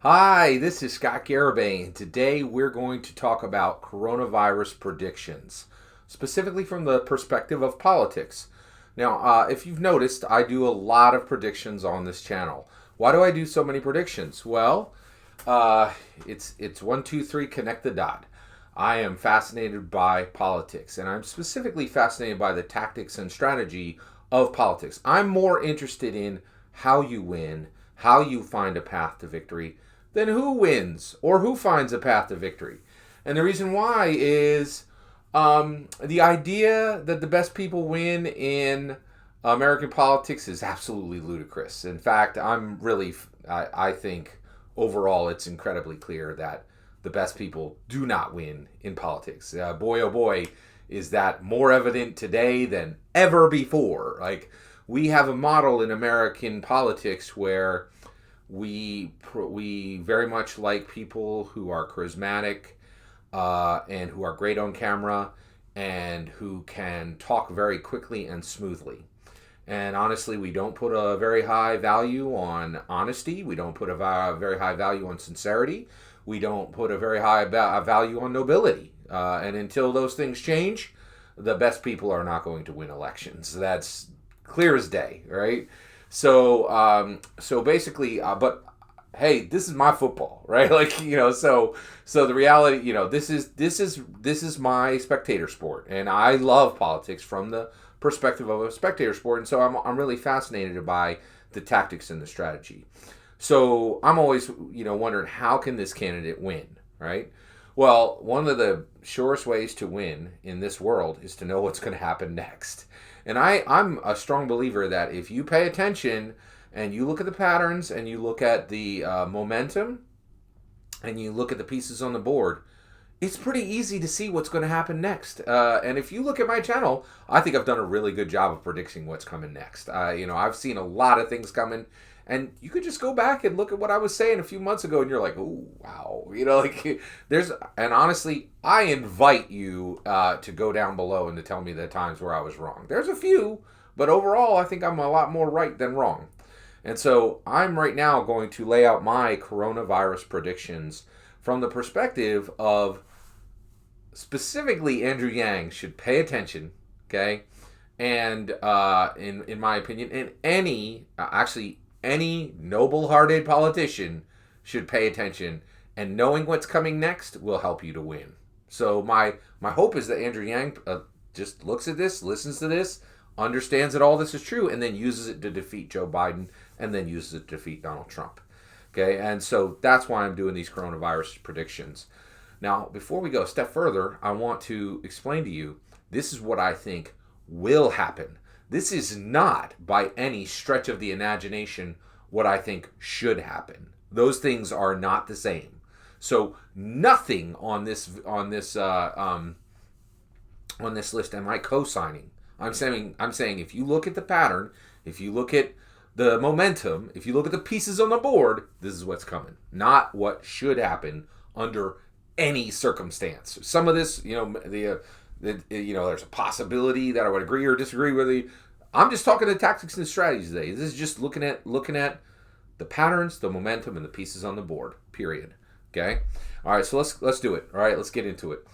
Hi, this is Scott Garibay. Today we're going to talk about coronavirus predictions, specifically from the perspective of politics. Now, if you've noticed, I do a lot of predictions on this channel. Why do I do so many predictions? Well, uh, it's one, two, three, connect the dot. I am fascinated by politics, and I'm specifically fascinated by the tactics and strategy of politics. I'm more interested in how you win, how you find a path to victory, than who wins or who finds a path to victory. And the reason why is the idea that the best people win in American politics is absolutely ludicrous. In fact, I think overall it's incredibly clear that the best people do not win in politics. Boy, oh boy, is that more evident today than ever before. Like, we have a model in American politics where we very much like people who are charismatic and who are great on camera and who can talk very quickly and smoothly. And honestly, we don't put a very high value on honesty. We don't put a very high value on sincerity. We don't put a very high value on nobility. And until those things change, the best people are not going to win elections. That's clear as day, right? So basically, but hey, this is my football, right? Like, so the reality, this is my spectator sport, and I love politics from the perspective of a spectator sport, and so I'm really fascinated by the tactics and the strategy. So I'm always wondering, how can this candidate win, right? Well, one of the surest ways to win in this world is to know what's going to happen next. And I'm a strong believer that if you pay attention and you look at the patterns and you look at the momentum and you look at the pieces on the board, it's pretty easy to see what's going to happen next. And if you look at my channel, I think I've done a really good job of predicting what's coming next. I've seen a lot of things coming. And you could just go back and look at what I was saying a few months ago, and you're like, "Oh, wow!" And honestly, I invite you to go down below and to tell me the times where I was wrong. There's a few, but overall, I think I'm a lot more right than wrong. And so I'm right now going to lay out my coronavirus predictions from the perspective of specifically Andrew Yang should pay attention, okay? And in my opinion, and any noble-hearted politician should pay attention, and knowing what's coming next will help you to win. So my hope is that Andrew Yang just looks at this, listens to this, understands that all this is true, and then uses it to defeat Joe Biden, and then uses it to defeat Donald Trump. Okay, and so that's why I'm doing these coronavirus predictions. Now, before we go a step further, I want to explain to you, this is what I think will happen. This is not, by any stretch of the imagination, what I think should happen. Those things are not the same. So nothing on this list am I co-signing. I'm saying if you look at the pattern, if you look at the momentum, if you look at the pieces on the board, this is what's coming. Not what should happen under any circumstance. Some of this, there's a possibility that I would agree or disagree with you. I'm just talking the tactics and strategies today. This is just looking at the patterns, the momentum, and the pieces on the board. Period. Okay. All right. So let's do it. All right. Let's get into it.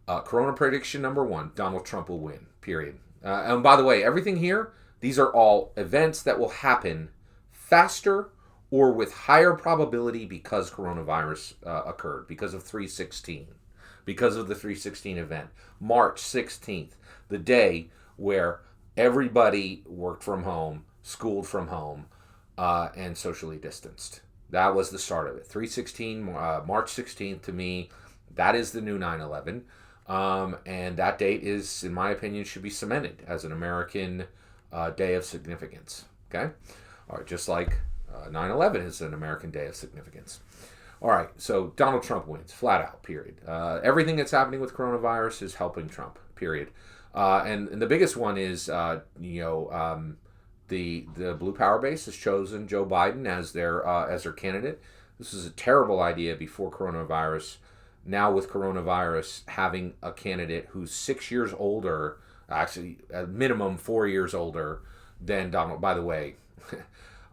Corona prediction number 1: Donald Trump will win. Period. And by the way, everything here, these are all events that will happen faster or with higher probability because coronavirus occurred, because of 3/16, because of the 3/16 event. March 16th, the day where everybody worked from home, schooled from home, and socially distanced. That was the start of it. 3/16, March 16th, to me, that is the new 9/11. And that date is, in my opinion, should be cemented as an American day of significance. Okay? All right, just like 9/11 is an American day of significance. All right, so Donald Trump wins, flat out, period. Everything that's happening with coronavirus is helping Trump, period. And the biggest one is, the Blue Power Base has chosen Joe Biden as their candidate. This was a terrible idea before coronavirus. Now with coronavirus, having a candidate who's 6 years older, actually at minimum 4 years older than Donald. By the way,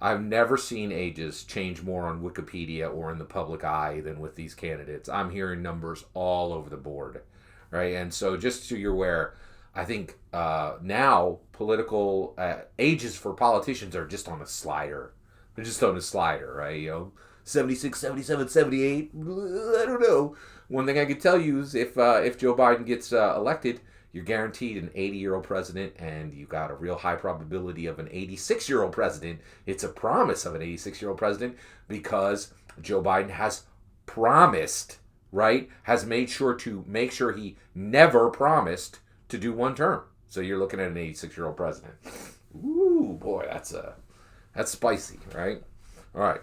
I've never seen ages change more on Wikipedia or in the public eye than with these candidates. I'm hearing numbers all over the board, right? And so, just so you're aware, I think now political ages for politicians are just on a slider. They're just on a slider, right? 76, 77, 78. I don't know. One thing I can tell you is if Joe Biden gets elected, you're guaranteed an 80-year-old president, and you got a real high probability of an 86-year-old president. It's a promise of an 86-year-old president because Joe Biden has promised, right? Has made sure to make sure he never promised to do one term. So you're looking at an 86-year-old president. Ooh, boy, that's spicy, right? All right.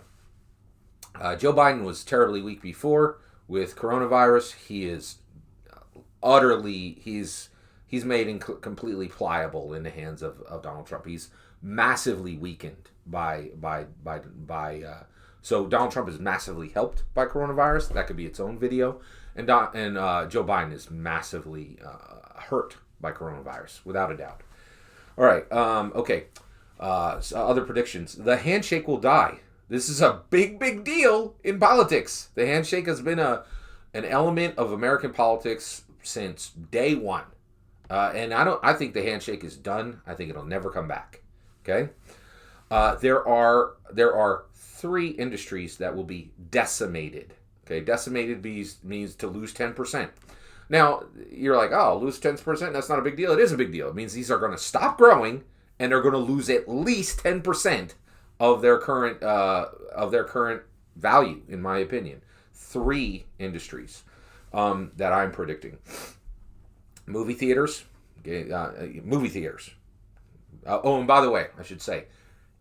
Joe Biden was terribly weak before with coronavirus. He is utterly he's made completely pliable in the hands of Donald Trump. He's massively weakened by so Donald Trump is massively helped by coronavirus. That could be its own video. And Joe Biden is massively hurt by coronavirus, without a doubt. All right. Okay. So other predictions. The handshake will die. This is a big deal in politics. The handshake has been an element of American politics since day one. And I think the handshake is done. I think it'll never come back. Okay? There are 3 industries that will be decimated. Okay? Decimated means to lose 10%. Now, you're like, oh, lose 10%? That's not a big deal. It is a big deal. It means these are going to stop growing, and they're going to lose at least 10% of their current value, in my opinion. 3 industries that I'm predicting. Movie theaters. Movie theaters. And by the way, I should say,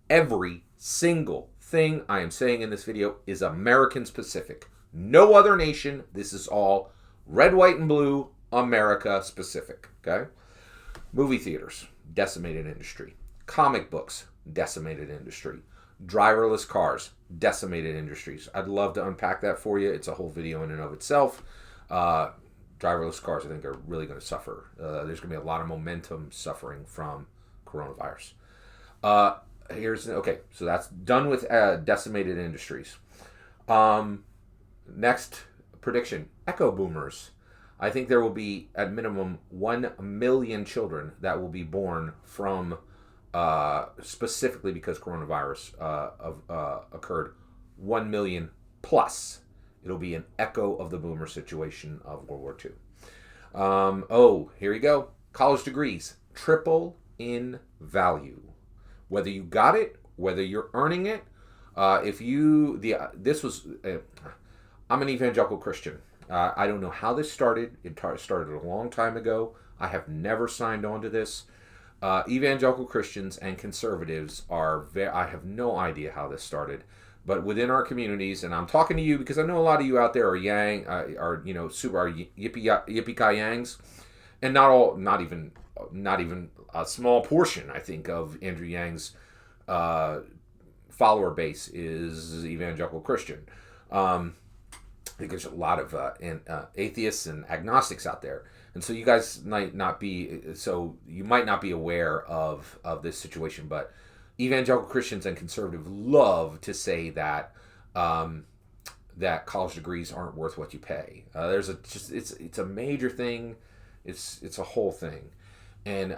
every single thing I am saying in this video is American specific. No other nation. This is all red, white, and blue, America specific. Okay? Movie theaters, decimated industry. Comic books, decimated industry. Driverless cars, decimated industries. I'd love to unpack that for you. It's a whole video in and of itself. Driverless cars, I think, are really going to suffer. There's going to be a lot of momentum suffering from coronavirus. So that's done with decimated industries. Next prediction, echo boomers. I think there will be, at minimum, 1 million children that will be born from, specifically because coronavirus occurred, 1 million plus. It'll be an echo of the boomer situation of World War II. Here we go. College degrees, triple in value. Whether you got it, whether you're earning it, I'm an evangelical Christian. I don't know how this started. It started a long time ago. I have never signed on to this. Evangelical Christians and conservatives I have no idea how this started. But within our communities, and I'm talking to you because I know a lot of you out there are super yippee-ki-yangs, and not even a small portion, I think, of Andrew Yang's follower base is evangelical Christian. I think there's a lot of atheists and agnostics out there, and so you guys might not be aware of this situation, but evangelical Christians and conservatives love to say that that college degrees aren't worth what you pay. It's a major thing. It's a whole thing, and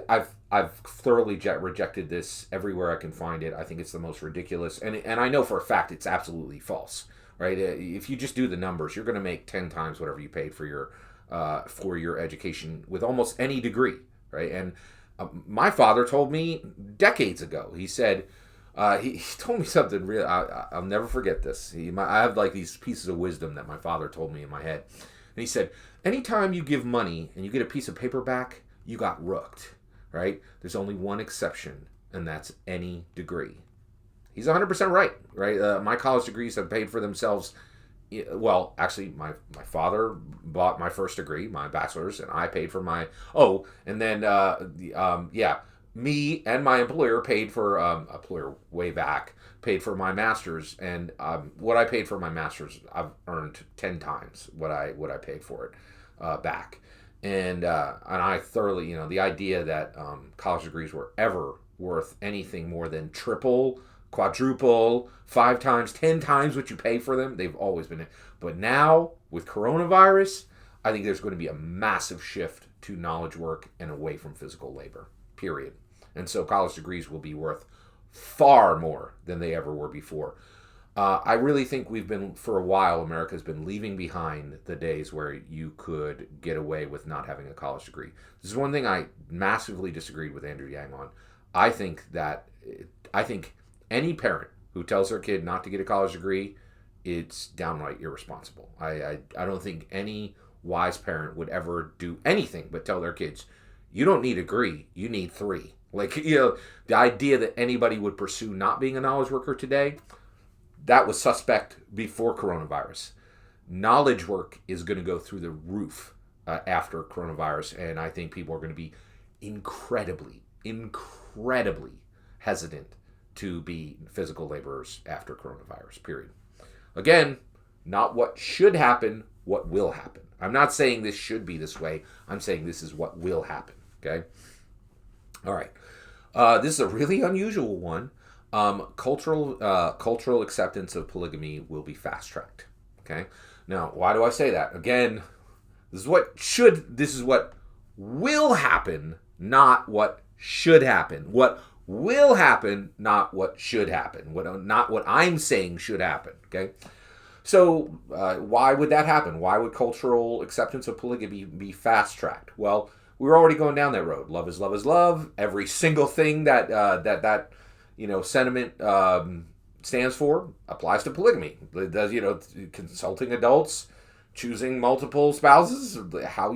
I've thoroughly rejected this everywhere I can find it. I think it's the most ridiculous, and I know for a fact it's absolutely false. Right? If you just do the numbers, you're going to make 10 times whatever you paid for your education with almost any degree. Right? And my father told me decades ago. He said, he told me something real. I'll never forget this. I have like these pieces of wisdom that my father told me in my head. And he said, anytime you give money and you get a piece of paper back, you got rooked. Right? There's only one exception, and that's any degree. He's 100% right. Right? My college degrees have paid for themselves. Well, actually, my father bought my first degree, my bachelor's, and I paid for my... and then, me and my employer paid for... employer way back paid for my master's, and what I paid for my master's, I've earned 10 times what I paid for it back. And I thoroughly, the idea that college degrees were ever worth anything more than triple quadruple, 5 times, 10 times what you pay for them. They've always been. But now, with coronavirus, I think there's going to be a massive shift to knowledge work and away from physical labor, period. And so college degrees will be worth far more than they ever were before. I really think for a while, America's been leaving behind the days where you could get away with not having a college degree. This is one thing I massively disagreed with Andrew Yang on. I think any parent who tells their kid not to get a college degree, it's downright irresponsible. I don't think any wise parent would ever do anything but tell their kids, you don't need a degree, you need 3. The idea that anybody would pursue not being a knowledge worker today, that was suspect before coronavirus. Knowledge work is going to go through the roof after coronavirus, and I think people are going to be incredibly hesitant to be physical laborers after coronavirus, period. Again, not what should happen, what will happen. I'm not saying this should be this way. I'm saying this is what will happen, okay? All right. This is a really unusual one. Cultural acceptance of polygamy will be fast-tracked, okay? Now, why do I say that? Again, this is what will happen, not what should happen. What will happen, not what should happen. Not what I'm saying should happen, okay? So, why would that happen? Why would cultural acceptance of polygamy be fast-tracked? Well, we're already going down that road. Love is love is love. Every single thing that sentiment stands for applies to polygamy. It does, consulting adults, choosing multiple spouses. How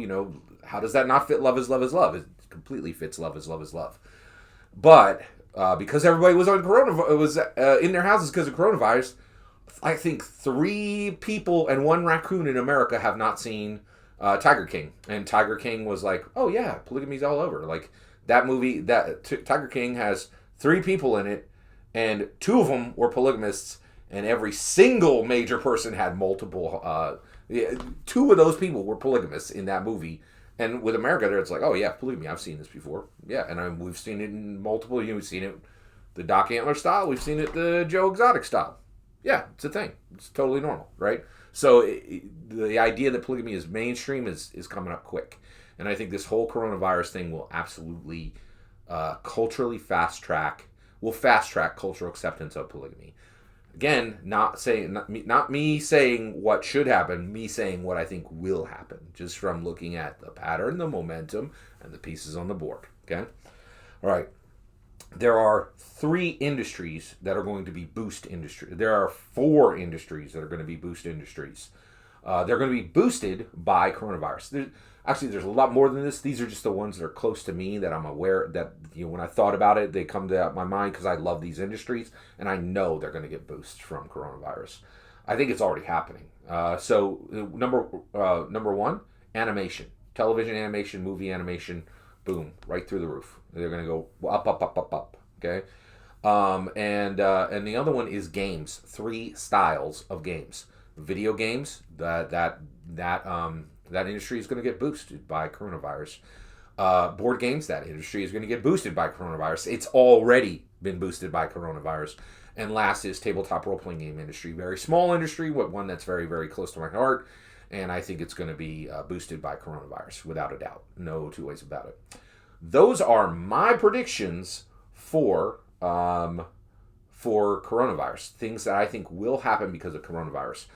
does that not fit love is love is love? It completely fits love is love is love. But because everybody was on in their houses because of coronavirus, I think 3 people and 1 raccoon in America have not seen Tiger King. And Tiger King was like, oh yeah, polygamy's all over. Like that movie, Tiger King has 3 people in it, and 2 of them were polygamists, and every single major person had multiple. 2 of those people were polygamists in that movie. And with America, there it's like, oh yeah, polygamy. I've seen this before. Yeah, and we've seen it in multiple. We've seen it the Doc Antler style. We've seen it the Joe Exotic style. Yeah, it's a thing. It's totally normal, right? So the idea that polygamy is mainstream is coming up quick. And I think this whole coronavirus thing will absolutely culturally fast-track cultural acceptance of polygamy. Again, not me saying what should happen, me saying what I think will happen, just from looking at the pattern, the momentum, and the pieces on the board, okay? All right. There are 3 industries that are going to be boost industry. There are 4 industries that are going to be boost industries. They're going to be boosted by coronavirus. There's a lot more than this. These are just the ones that are close to me that I'm aware that, when I thought about it, they come to my mind because I love these industries and I know they're going to get boosts from coronavirus. I think it's already happening. So number 1, animation, television animation, movie animation, boom, right through the roof. They're going to go up, up, up, up, up. Okay, and the other one is games. 3 styles of games. Video games. That industry is going to get boosted by coronavirus. Board games. That industry is going to get boosted by coronavirus. It's already been boosted by coronavirus. And last is tabletop role-playing game industry. Very small industry, but one that's very, very close to my heart. And I think it's going to be boosted by coronavirus, without a doubt. No 2 ways about it. Those are my predictions for coronavirus. Things that I think will happen because of coronavirus.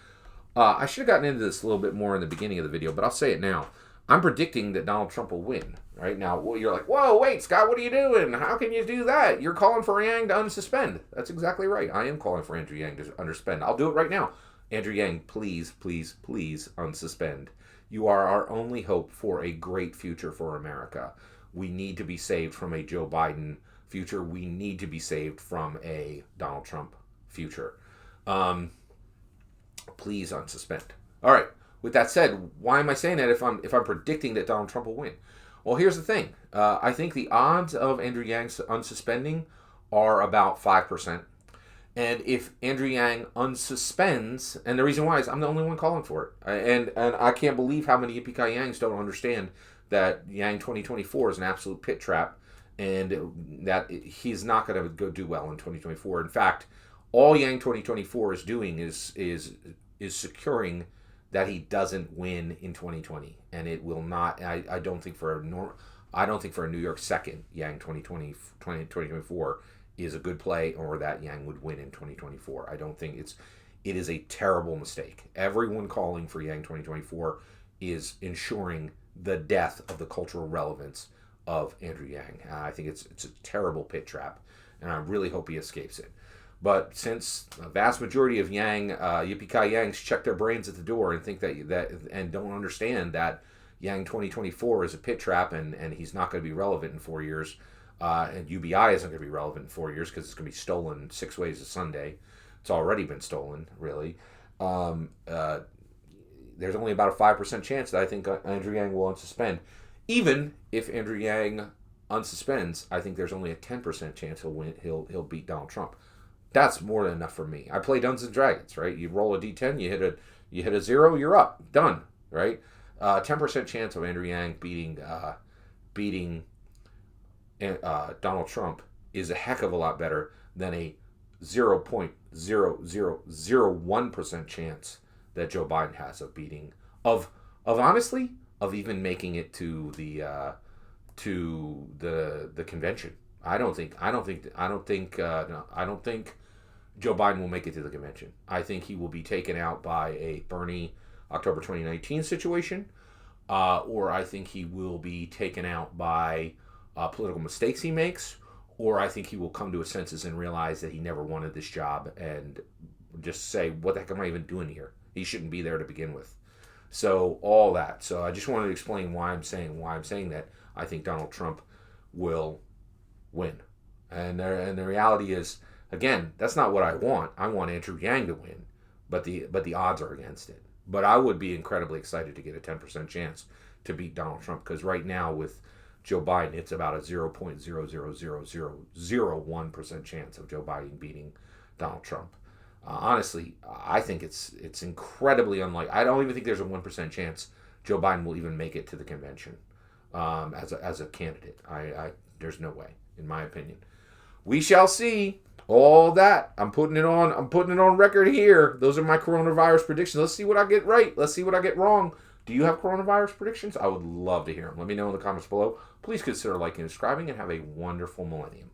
I should have gotten into this a little bit more in the beginning of the video, but I'll say it now. I'm predicting that Donald Trump will win. Right now, well, you're like, whoa, wait, Scott, what are you doing? How can you do that? You're calling for Yang to unsuspend. That's exactly right. I am calling for Andrew Yang to unsuspend. I'll do it right now. Andrew Yang, please, please, please unsuspend. You are our only hope for a great future for America. We need to be saved from a Joe Biden future. We need to be saved from a Donald Trump future. Please unsuspend. All right. With that said, why am I saying that if I'm predicting that Donald Trump will win? Well, here's the thing. I think the odds of Andrew Yang unsuspending are about 5%. And if Andrew Yang unsuspends, and the reason why is I'm the only one calling for it. And I can't believe how many Yippee-Ki-Yangs don't understand that Yang 2024 is an absolute pit trap, and that he's not going to go do well in 2024. In fact, all Yang 2024 is doing is securing that he doesn't win in 2020, and it will not. I don't think for I don't think for a New York second, Yang 2024 is a good play, or that Yang would win in 2024. I don't think it is a terrible mistake. Everyone calling for Yang 2024 is ensuring the death of the cultural relevance of Andrew Yang. I think it's a terrible pit trap, and I really hope he escapes it. But since the vast majority of Yang, Yippee-Ki Yangs check their brains at the door and think that and don't understand that Yang 2024 is a pit trap, and he's not going to be relevant in 4 years, and UBI isn't going to be relevant in 4 years because it's going to be stolen 6 ways to Sunday. It's already been stolen, really. There's only about a 5% chance that I think Andrew Yang will unsuspend. Even if Andrew Yang unsuspends, I think there's only a 10% chance he'll win. He'll beat Donald Trump. That's more than enough for me. I play Dungeons and Dragons, right? You roll a d10, you hit a 0, you're up, done, right? 10% chance of Andrew Yang beating Donald Trump is a heck of a lot better than a 0.0001% chance that Joe Biden has of beating honestly of even making it to the convention. I don't think Joe Biden will make it to the convention. I think he will be taken out by a Bernie October 2019 situation, or I think he will be taken out by political mistakes he makes, or I think he will come to his senses and realize that he never wanted this job and just say, what the heck am I even doing here? He shouldn't be there to begin with. So all that. So I just wanted to explain why I'm saying that I think Donald Trump will win. And the reality is, again, that's not what I want. I want Andrew Yang to win, but the odds are against it. But I would be incredibly excited to get a 10% chance to beat Donald Trump, because right now with Joe Biden, it's about a 0.00001% chance of Joe Biden beating Donald Trump. Honestly, I think it's incredibly unlikely. I don't even think there's a 1% chance Joe Biden will even make it to the convention as a candidate. There's no way, in my opinion. We shall see. All that I'm putting it on record here. Those are my coronavirus predictions. Let's see what I get right. Let's see what I get wrong. Do you have coronavirus predictions? I would love to hear them. Let me know in the comments below. Please consider liking and subscribing, and have a wonderful millennium.